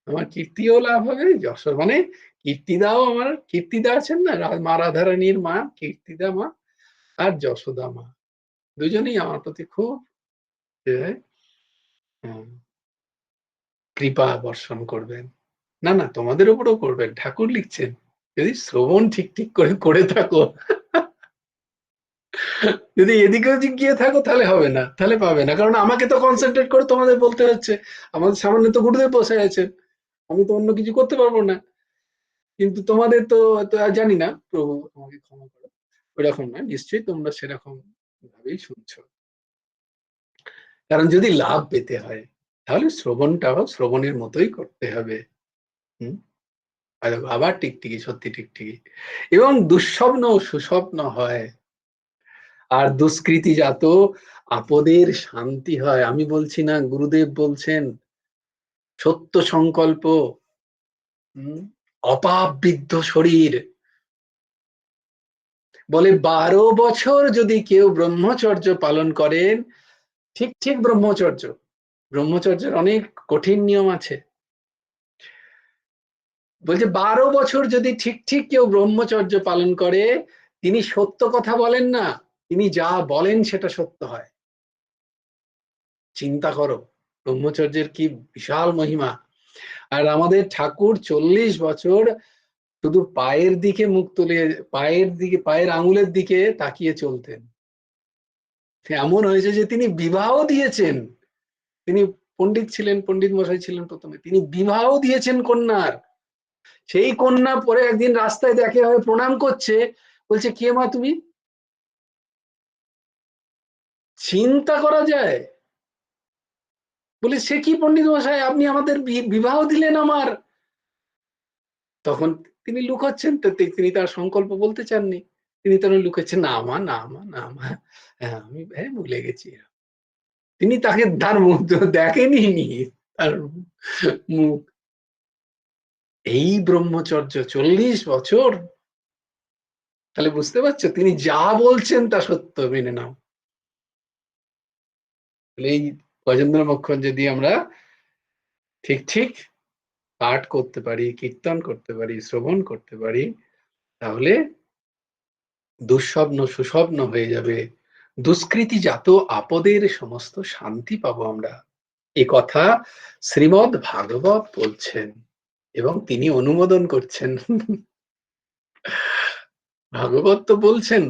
আমার কীর্তিও লাভ হবে, যশ মানে কীর্তিদাও, আমার কীর্তিদা আছেন না, মা রাধারানীর মা কীর্তিদা মা আর যশোদা মা, দুজনেই আমার প্রতি খুব কৃপা বর্ষণ করবেন। না না, তোমাদের উপরেও করবেন। ঠাকুর লিখছেন, যদি শ্রবণ ঠিক ঠিক করে করে থাকো যদি এদিকে ওদিক গিয়ে থাকো তাহলে হবে না, তাহলে পাবে না। কারণ আমাকে তো কনসেন্ট্রেট করে তোমাদের বলতে হচ্ছে, আমাদের সামনে তো গুরুদেব বসে আছেন, আমি তো অন্য কিছু করতে পারবো না। কিন্তু তোমাদের তো তো আর জানি না, প্রভু আমাকে ক্ষমা করো, ওইরকম না, নিশ্চয়ই তোমরা সেরকম ভাবেই শুনছো। কারণ যদি লাভ পেতে হয় তাহলে শ্রবণটাও শ্রবণের মতোই করতে হবে। হুম, আর আবার টিকটিকি, সত্যি টিকটিকি। এবং দুঃস্বপ্ন সুস্বপ্ন হয়, আর দুষ্কৃতি জাত আপদের শান্তি হয়। আমি বলছি না, গুরুদেব বলছেন সত্য সংকল্প, অপাপ বিদ্ধ শরীর। বলে 12 বছর যদি কেউ ব্রহ্মচর্য পালন করেন, ঠিক ঠিক ব্রহ্মচর্য, ব্রহ্মচর্যের অনেক কঠিন নিয়ম আছে। বলছে 12 বছর যদি ঠিক ঠিক কেউ ব্রহ্মচর্য পালন করে, তিনি সত্য কথা বলেন না, তিনি যা বলেন সেটা সত্য হয়। চিন্তা করো ব্রহ্মচর্যের কি বিশাল মহিমা। আর আমাদের ঠাকুর 40 বছর শুধু পায়ের দিকে মুখ তুলে, পায়ের দিকে, পায়ের আঙুলের দিকে তাকিয়ে চলতেন। এমন হয়েছে যে তিনি বিবাহ দিয়েছেন। তিনি পণ্ডিত ছিলেন, পণ্ডিত মশাই ছিলেন প্রথমে, তিনি বিবাহ দিয়েছেন কন্যার। সেই কন্যা পরে একদিন রাস্তায় দেখে হয়ে প্রণাম করছে, বলছে কে মা তুমি? চিন্তা করা যায়। বলে সে কি পণ্ডিত মশাই, আপনি আমাদের বিবাহ দিলেন আমার। তখন তিনি লুকাচ্ছেন, তিনি তার সংকল্প বলতে চাননি, তিনি তখন লুকাচ্ছেন, না মা, না মা, না মা, হ্যাঁ আমি ভুলে গেছি। তিনি তাকে তার মুখ দেখেনি, তার মুখ। এই ব্রহ্মচর্য 40 বছর, তাহলে বুঝতে পারছো তিনি যা বলছেন তা সত্য, মেনে নাও। এই গজেন্দ্র মোক্ষণ যদি আমরা ঠিক ঠিক পাঠ করতে পারি, কীর্তন করতে পারি, শ্রবণ করতে পারি, তাহলে দুঃস্বপ্ন সুস্বপ্ন হয়ে যাবে, দুষ্কৃতি জাত আপদের সমস্ত শান্তি পাবো আমরা। এ কথা শ্রীমদ্ ভাগবত বলছেন এবং তিনি অনুমোদন করছেন। ভাগবত তো বলছেন,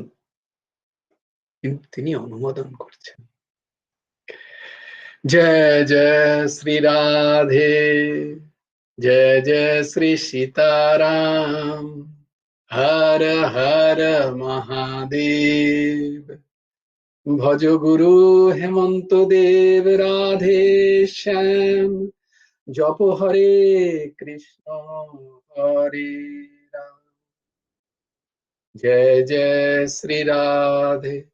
কিন্তু তিনি অনুমোদন করছেন। जय जय श्री राधे, जय जय श्री सीताराम, हर हर महादेव। भज गुरु हेमंत देव राधे श्याम, जप हरे कृष्ण हरे राम। जय जय श्री राधे,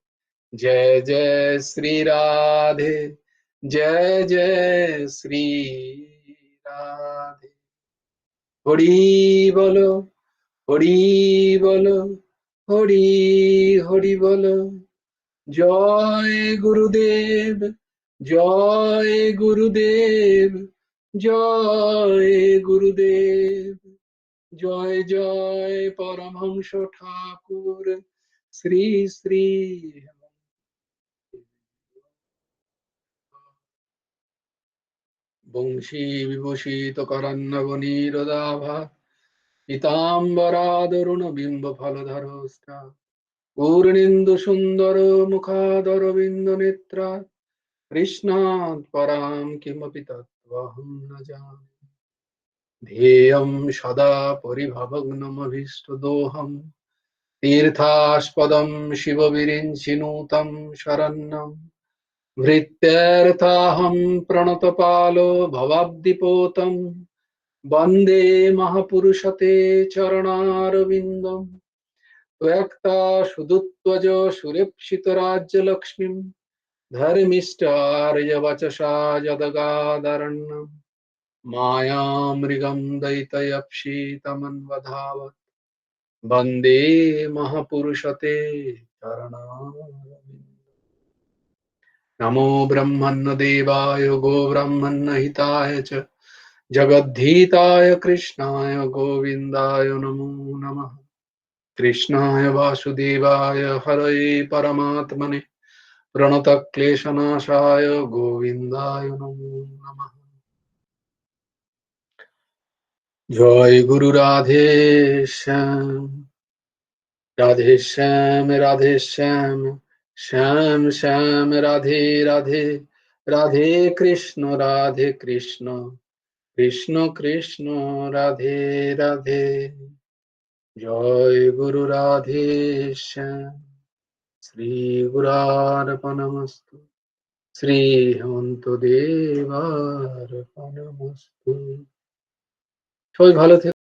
जय जय श्री राधे, जय जय श्री राधे। हरि बोलो, हरि बोलो, हरि हरि बोलो। जय गुरुदेव, जय गुरुदेव, जय गुरुदेव। जय जय परमहंस ठाकुर श्री श्री বংশী বিভূষিত করন্নবনীরদাভা, পীতাম্বরাদরুণ বিম্ব ফলধর স্টা, পূর্ণেন্দু সুন্দর মুখাদরবিন্দ নেত্রা, কৃষ্ণাৎ পরাম কিমপি তত্ত্বহং ন জানি। ध्येयं सदा परिभवग्नमभीष्टदोहं, तीर्थास्पदं शिवविरिञ्चिनुतं शरण्यं। भृत्यर्थाहं प्रणतपालो भवाब्दिपोतं, वन्दे महापुरुषते चरणारविन्दं। त्वक्ता सुदुत्वज सुरेप्सितराज्यलक्ष्मीं, धर्मिष्ठार्यवचसा जदगादरण्यम्। मायामृगं दयितयप्सितमन्वधावत्, वन्दे महापुरुषते चरणारविन्दम्। नमो ब्रह्मन्न देवाय गो ब्रह्मन्न हिताय च जगद्धीताय कृष्णाय गोविन्दाय नमो नमः। कृष्णाय वासुदेवाय हरये परमात्मने प्रणतक्लेशनाशाय गोविन्दाय नमो नमः। जय गुरु राधे श्याम, राधे श्याम, राधे श्याम, শ্যাম শ্যাম রাধে রাধে, রাধে কৃষ্ণ কৃষ্ণ কৃষ্ণ রাধে রাধে। জয় গুরু রাধে শ্যাম। শ্রী গুরার্পণমস্তু। শ্রী হেমন্ত দেবার্পণমস্তু। সবাই ভালো থেকো।